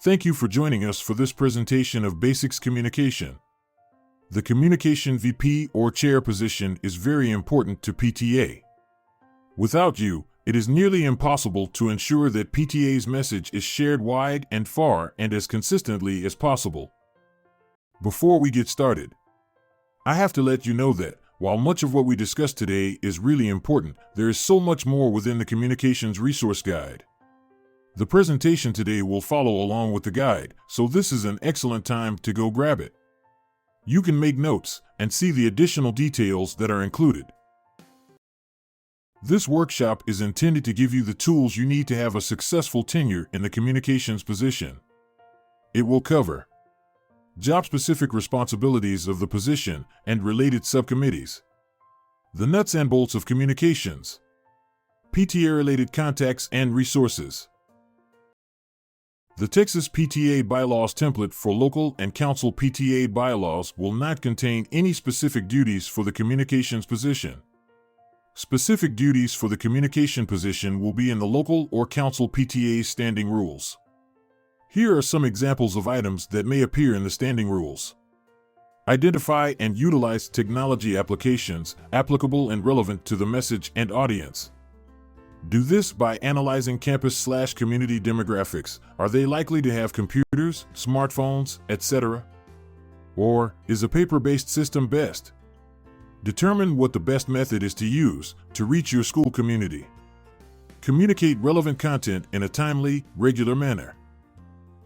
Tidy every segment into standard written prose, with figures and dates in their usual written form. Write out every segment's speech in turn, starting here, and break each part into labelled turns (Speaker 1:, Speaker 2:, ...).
Speaker 1: Thank you for joining us for this presentation of Basics Communication. The Communication VP or Chair position is very important to PTA. Without you, it is nearly impossible to ensure that PTA's message is shared wide and far and as consistently as possible. Before we get started, I have to let you know that, while much of what we discuss today is really important, there is so much more within the Communications Resource Guide. The presentation today will follow along with the guide, so this is an excellent time to go grab it. You can make notes and see the additional details that are included. This workshop is intended to give you the tools you need to have a successful tenure in the communications position. It will cover job-specific responsibilities of the position and related subcommittees, the nuts and bolts of communications, PTA-related contacts and resources. The Texas PTA bylaws template for local and council PTA bylaws will not contain any specific duties for the communications position. Specific duties for the communication position will be in the local or council PTA standing rules. Here are some examples of items that may appear in the standing rules. Identify and utilize technology applications applicable and relevant to the message and audience. Do this by analyzing campus/community demographics. Are they likely to have computers, smartphones, etc.? Or is a paper-based system best? Determine what the best method is to use to reach your school community. Communicate relevant content in a timely, regular manner.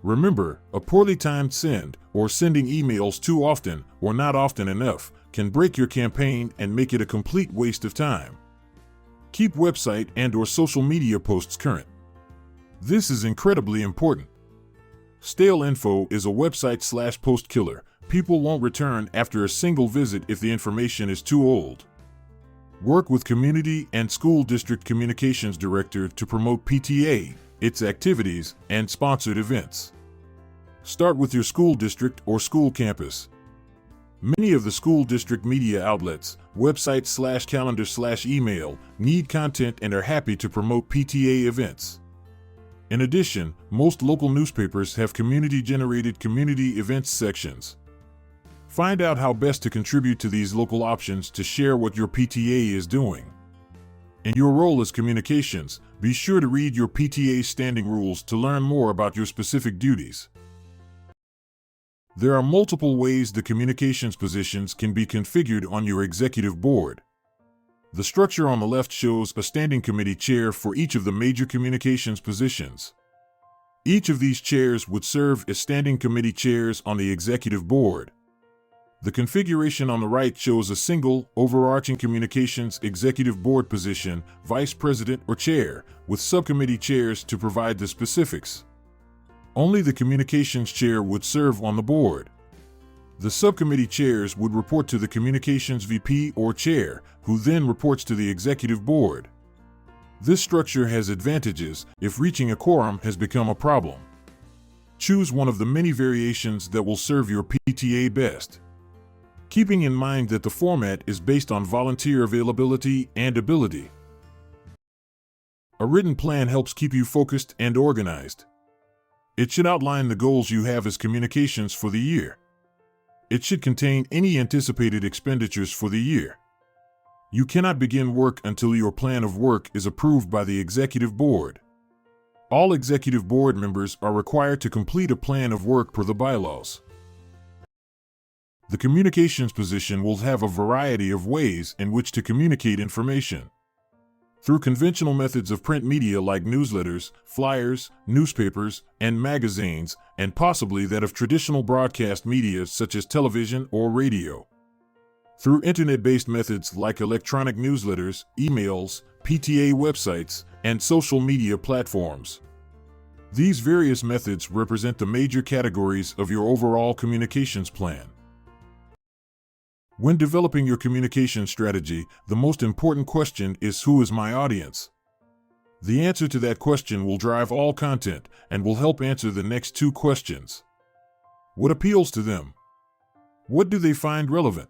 Speaker 1: Remember, a poorly timed send or sending emails too often or not often enough can break your campaign and make it a complete waste of time. Keep website and/or social media posts current. This is incredibly important. Stale info is a website/post killer. People won't return after a single visit if the information is too old. Work with community and school district communications director to promote PTA, its activities, and sponsored events. Start with your school district or school campus. Many of the school district media outlets, website/calendar/email, need content and are happy to promote PTA events. In addition, most local newspapers have community-generated community events sections. Find out how best to contribute to these local options to share what your PTA is doing. In your role as communications, be sure to read your PTA's standing rules to learn more about your specific duties. There are multiple ways the communications positions can be configured on your executive board. The structure on the left shows a standing committee chair for each of the major communications positions. Each of these chairs would serve as standing committee chairs on the executive board. The configuration on the right shows a single, overarching communications executive board position, vice president or chair, with subcommittee chairs to provide the specifics. Only the communications chair would serve on the board. The subcommittee chairs would report to the communications VP or chair, who then reports to the executive board. This structure has advantages if reaching a quorum has become a problem. Choose one of the many variations that will serve your PTA best. Keeping in mind that the format is based on volunteer availability and ability. A written plan helps keep you focused and organized. It should outline the goals you have as communications for the year. It should contain any anticipated expenditures for the year. You cannot begin work until your plan of work is approved by the executive board. All executive board members are required to complete a plan of work per the bylaws. The communications position will have a variety of ways in which to communicate information. Through conventional methods of print media like newsletters, flyers, newspapers, and magazines, and possibly that of traditional broadcast media such as television or radio. Through internet-based methods like electronic newsletters, emails, PTA websites, and social media platforms. These various methods represent the major categories of your overall communications plan. When developing your communication strategy, the most important question is, who is my audience? The answer to that question will drive all content and will help answer the next two questions. What appeals to them? What do they find relevant?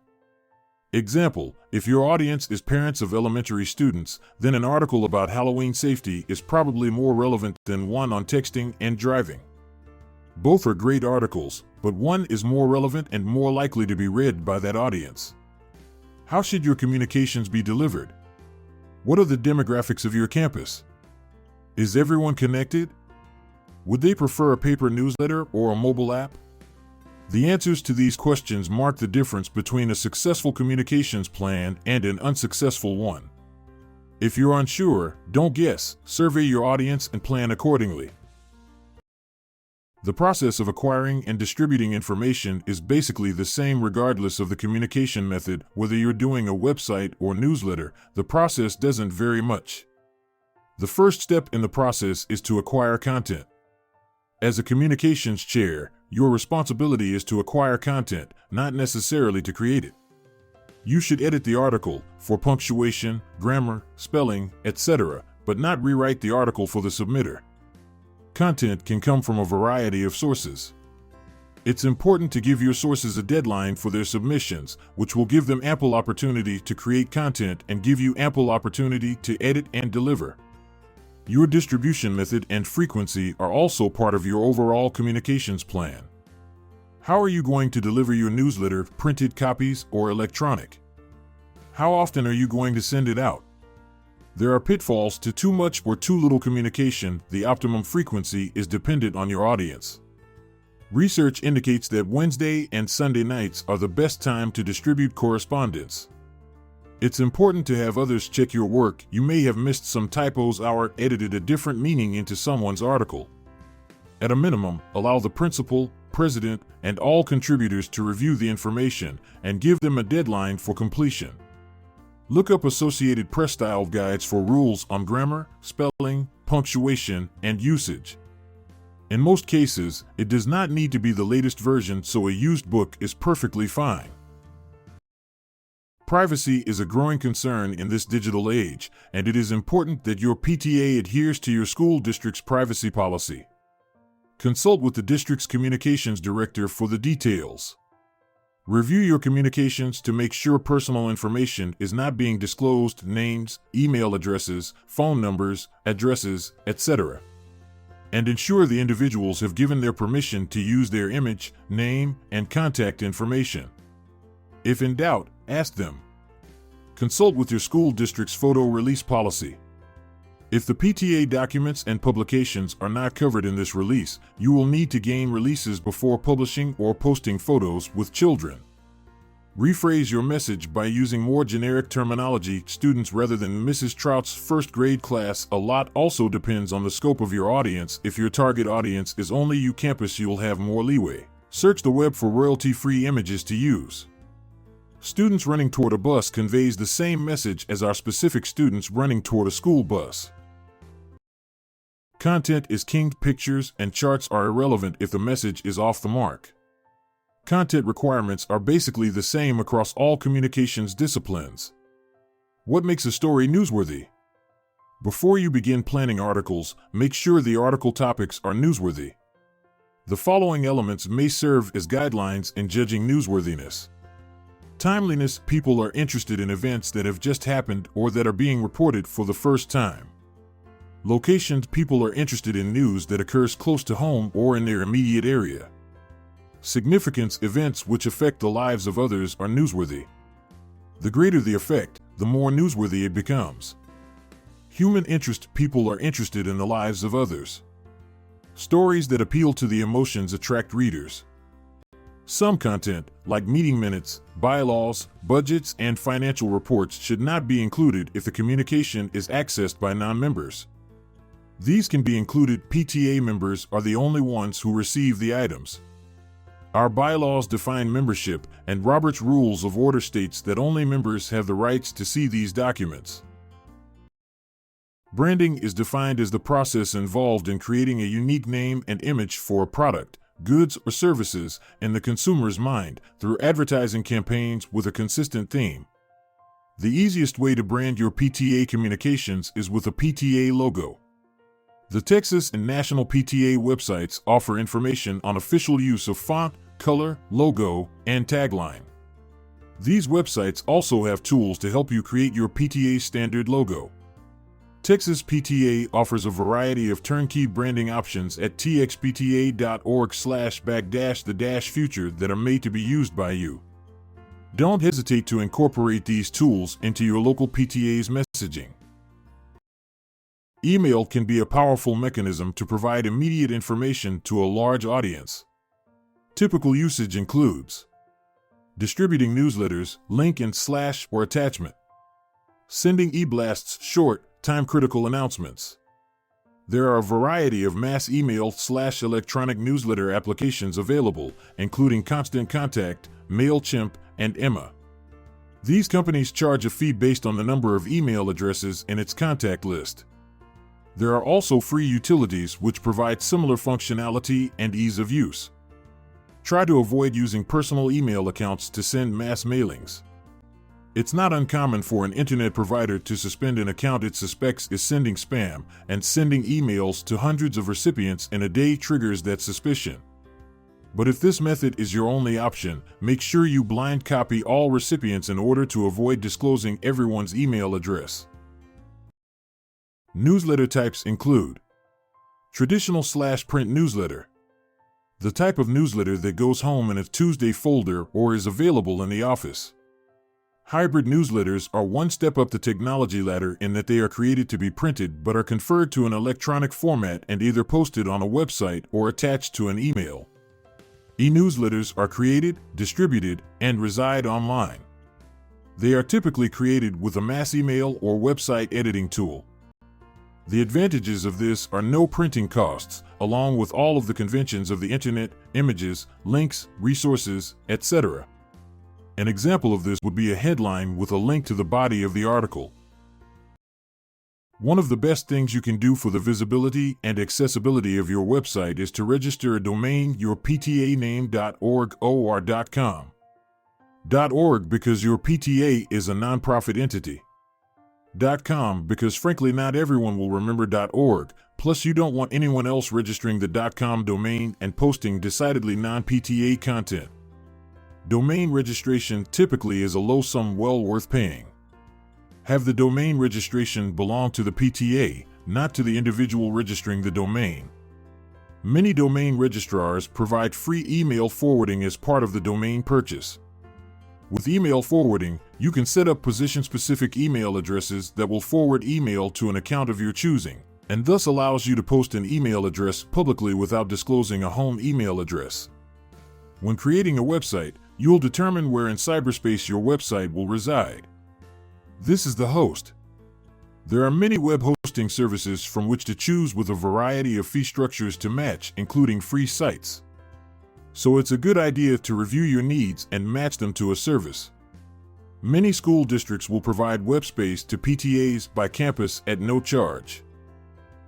Speaker 1: Example, if your audience is parents of elementary students, then an article about Halloween safety is probably more relevant than one on texting and driving. Both are great articles, but one is more relevant and more likely to be read by that audience. How should your communications be delivered? What are the demographics of your campus? Is everyone connected? Would they prefer a paper newsletter or a mobile app? The answers to these questions mark the difference between a successful communications plan and an unsuccessful one. If you're unsure, don't guess, survey your audience and plan accordingly. The process of acquiring and distributing information is basically the same regardless of the communication method. Whether you're doing a website or newsletter, the process doesn't vary much. The first step in the process is to acquire content. As a communications chair, your responsibility is to acquire content, not necessarily to create it. You should edit the article for punctuation, grammar, spelling, etc., but not rewrite the article for the submitter. Content can come from a variety of sources. It's important to give your sources a deadline for their submissions, which will give them ample opportunity to create content and give you ample opportunity to edit and deliver. Your distribution method and frequency are also part of your overall communications plan. How are you going to deliver your newsletter, printed copies or electronic? How often are you going to send it out? There are pitfalls to too much or too little communication. The optimum frequency is dependent on your audience. Research indicates that Wednesday and Sunday nights are the best time to distribute correspondence. It's important to have others check your work. You may have missed some typos or edited a different meaning into someone's article. At a minimum, allow the principal, president, and all contributors to review the information and give them a deadline for completion. Look up Associated Press style guides for rules on grammar, spelling, punctuation, and usage. In most cases, it does not need to be the latest version, so a used book is perfectly fine. Privacy is a growing concern in this digital age, and it is important that your PTA adheres to your school district's privacy policy. Consult with the district's communications director for the details. Review your communications to make sure personal information is not being disclosed, names, email addresses, phone numbers, addresses, etc. And ensure the individuals have given their permission to use their image, name, and contact information. If in doubt, ask them. Consult with your school district's photo release policy. If the PTA documents and publications are not covered in this release, you will need to gain releases before publishing or posting photos with children. Rephrase your message by using more generic terminology, students rather than Mrs. Trout's first grade class. A lot also depends on the scope of your audience. If your target audience is only your campus, you'll have more leeway. Search the web for royalty-free images to use. Students running toward a bus conveys the same message as our specific students running toward a school bus. Content is king. Pictures and charts are irrelevant if the message is off the mark. Content requirements are basically the same across all communications disciplines. What makes a story newsworthy? Before you begin planning articles, make sure the article topics are newsworthy. The following elements may serve as guidelines in judging newsworthiness. Timeliness. People are interested in events that have just happened or that are being reported for the first time. Locations. People are interested in news that occurs close to home or in their immediate area. Significance. Events which affect the lives of others are newsworthy. The greater the effect, the more newsworthy it becomes. Human interest. People are interested in the lives of others. Stories that appeal to the emotions attract readers. Some content, like meeting minutes, bylaws, budgets, and financial reports, should not be included if the communication is accessed by non-members. These can be included. PTA members are the only ones who receive the items. Our bylaws define membership, and Robert's Rules of Order states that only members have the rights to see these documents. Branding is defined as the process involved in creating a unique name and image for a product, goods, or services in the consumer's mind through advertising campaigns with a consistent theme. The easiest way to brand your PTA communications is with a PTA logo. The Texas and National PTA websites offer information on official use of font, color, logo, and tagline. These websites also have tools to help you create your PTA standard logo. Texas PTA offers a variety of turnkey branding options at txpta.org/the-future that are made to be used by you. Don't hesitate to incorporate these tools into your local PTA's messaging. Email can be a powerful mechanism to provide immediate information to a large audience. Typical usage includes distributing newsletters, link and slash or attachment, sending e-blasts, short, time-critical announcements. There are a variety of mass email/electronic newsletter applications available, including Constant Contact, MailChimp, and Emma. These companies charge a fee based on the number of email addresses in its contact list. There are also free utilities which provide similar functionality and ease of use. Try to avoid using personal email accounts to send mass mailings. It's not uncommon for an internet provider to suspend an account it suspects is sending spam, and sending emails to hundreds of recipients in a day triggers that suspicion. But if this method is your only option, make sure you blind copy all recipients in order to avoid disclosing everyone's email address. Newsletter types include traditional/print newsletter, the type of newsletter that goes home in a Tuesday folder or is available in the office. Hybrid newsletters are one step up the technology ladder in that they are created to be printed but are conferred to an electronic format and either posted on a website or attached to an email. E-newsletters are created, distributed, and reside online. They are typically created with a mass email or website editing tool. The advantages of this are no printing costs, along with all of the conventions of the internet, images, links, resources, etc. An example of this would be a headline with a link to the body of the article. One of the best things you can do for the visibility and accessibility of your website is to register a domain, your PTA name.org or .com. .org because your PTA is a nonprofit entity. .com because frankly not everyone will remember .org, plus you don't want anyone else registering the .com domain and posting decidedly non-PTA content. Domain registration typically is a low sum well worth paying. Have the domain registration belong to the PTA, not to the individual registering the domain. Many domain registrars provide free email forwarding as part of the domain purchase. With email forwarding, you can set up position-specific email addresses that will forward email to an account of your choosing, and thus allows you to post an email address publicly without disclosing a home email address. When creating a website, you'll determine where in cyberspace your website will reside. This is the host. There are many web hosting services from which to choose with a variety of fee structures to match, including free sites. So it's a good idea to review your needs and match them to a service. Many school districts will provide web space to PTAs by campus at no charge.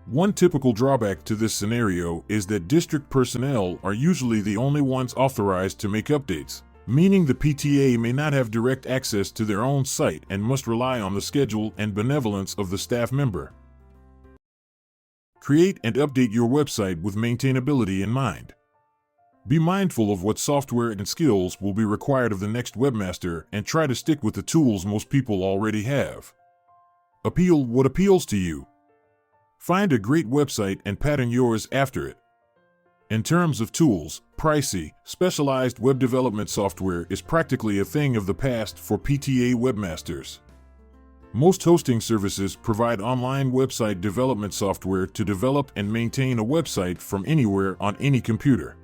Speaker 1: One typical drawback to this scenario is that district personnel are usually the only ones authorized to make updates, meaning the PTA may not have direct access to their own site and must rely on the schedule and benevolence of the staff member. Create and update your website with maintainability in mind. Be mindful of what software and skills will be required of the next webmaster and try to stick with the tools most people already have. Appeal what appeals to you. Find a great website and pattern yours after it. In terms of tools, pricey, specialized web development software is practically a thing of the past for PTA webmasters. Most hosting services provide online website development software to develop and maintain a website from anywhere on any computer.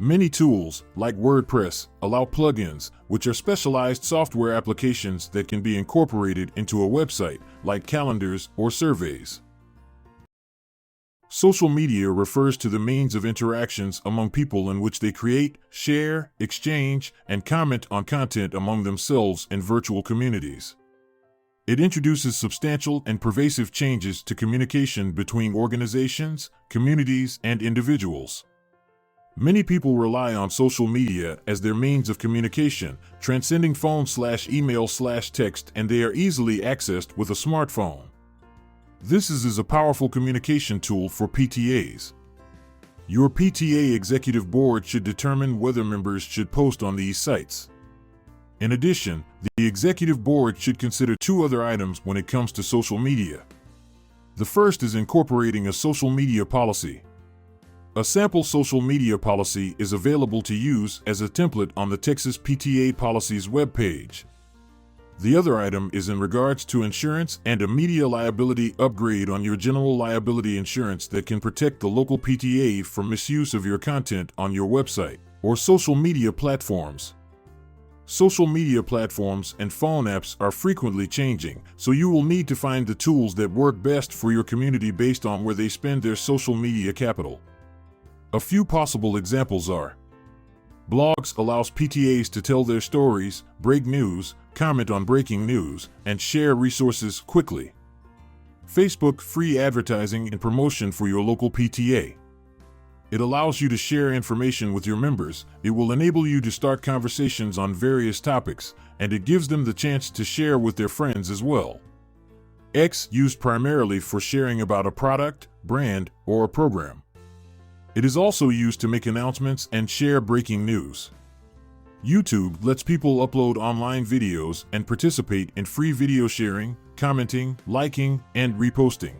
Speaker 1: Many tools, like WordPress, allow plugins, which are specialized software applications that can be incorporated into a website, like calendars or surveys. Social media refers to the means of interactions among people in which they create, share, exchange, and comment on content among themselves in virtual communities. It introduces substantial and pervasive changes to communication between organizations, communities, and individuals. Many people rely on social media as their means of communication, transcending phone/email/text, and they are easily accessed with a smartphone. This is a powerful communication tool for PTAs. Your PTA executive board should determine whether members should post on these sites. In addition, the executive board should consider two other items when it comes to social media. The first is incorporating a social media policy. A sample social media policy is available to use as a template on the Texas PTA Policies webpage. The other item is in regards to insurance and a media liability upgrade on your general liability insurance that can protect the local PTA from misuse of your content on your website or social media platforms. Social media platforms and phone apps are frequently changing, so you will need to find the tools that work best for your community based on where they spend their social media capital. A few possible examples are: blogs allows PTAs to tell their stories, break news, comment on breaking news, and share resources quickly. Facebook free advertising and promotion for your local PTA. It allows you to share information with your members, it will enable you to start conversations on various topics, and it gives them the chance to share with their friends as well. X used primarily for sharing about a product, brand, or a program. It is also used to make announcements and share breaking news. YouTube lets people upload online videos and participate in free video sharing, commenting, liking, and reposting.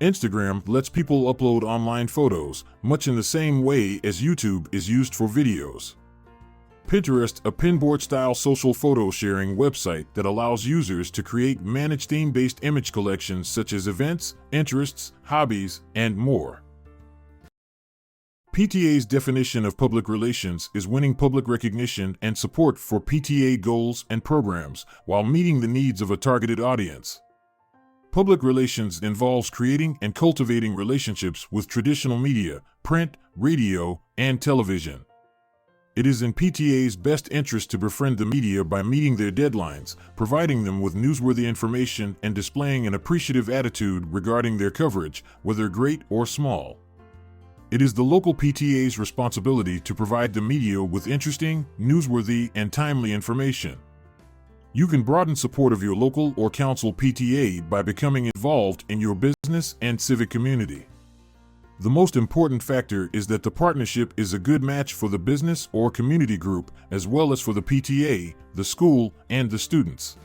Speaker 1: Instagram lets people upload online photos, much in the same way as YouTube is used for videos. Pinterest, a pinboard-style social photo sharing website that allows users to create managed theme-based image collections such as events, interests, hobbies, and more. PTA's definition of public relations is winning public recognition and support for PTA goals and programs while meeting the needs of a targeted audience. Public relations involves creating and cultivating relationships with traditional media, print, radio, and television. It is in PTA's best interest to befriend the media by meeting their deadlines, providing them with newsworthy information, and displaying an appreciative attitude regarding their coverage, whether great or small. It is the local PTA's responsibility to provide the media with interesting, newsworthy, and timely information. You can broaden support of your local or council PTA by becoming involved in your business and civic community. The most important factor is that the partnership is a good match for the business or community group, as well as for the PTA, the school, and the students.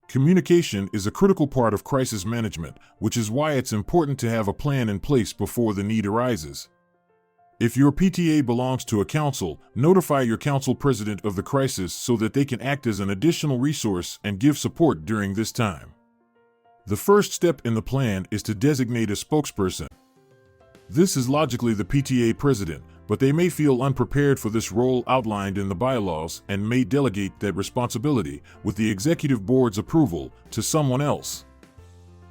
Speaker 1: Communication is a critical part of crisis management, which is why it's important to have a plan in place before the need arises. If your PTA belongs to a council, notify your council president of the crisis so that they can act as an additional resource and give support during this time. The first step in the plan is to designate a spokesperson. This is logically the PTA president, but they may feel unprepared for this role outlined in the bylaws and may delegate that responsibility, with the executive board's approval, to someone else.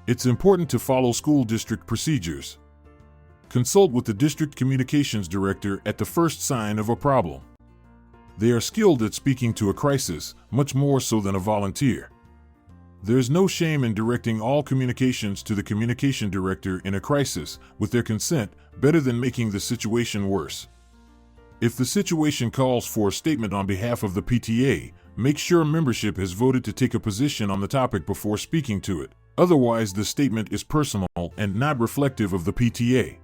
Speaker 1: It's important to follow school district procedures. Consult with the district communications director at the first sign of a problem. They are skilled at speaking to a crisis, much more so than a volunteer. There's no shame in directing all communications to the communication director in a crisis, with their consent, better than making the situation worse. If the situation calls for a statement on behalf of the PTA, make sure membership has voted to take a position on the topic before speaking to it. Otherwise, the statement is personal and not reflective of the PTA.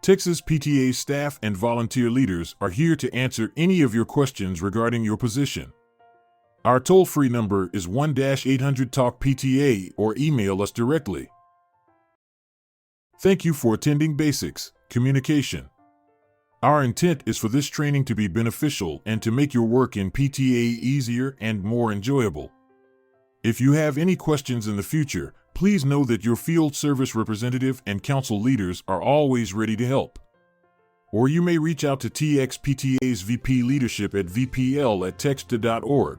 Speaker 1: Texas PTA staff and volunteer leaders are here to answer any of your questions regarding your position. Our toll-free number is 1-800-TALK-PTA or email us directly. Thank you for attending Basics Communication. Our intent is for this training to be beneficial and to make your work in PTA easier and more enjoyable. If you have any questions in the future, please know that your field service representative and council leaders are always ready to help. Or you may reach out to TXPTA's VP leadership at vpl@texta.org.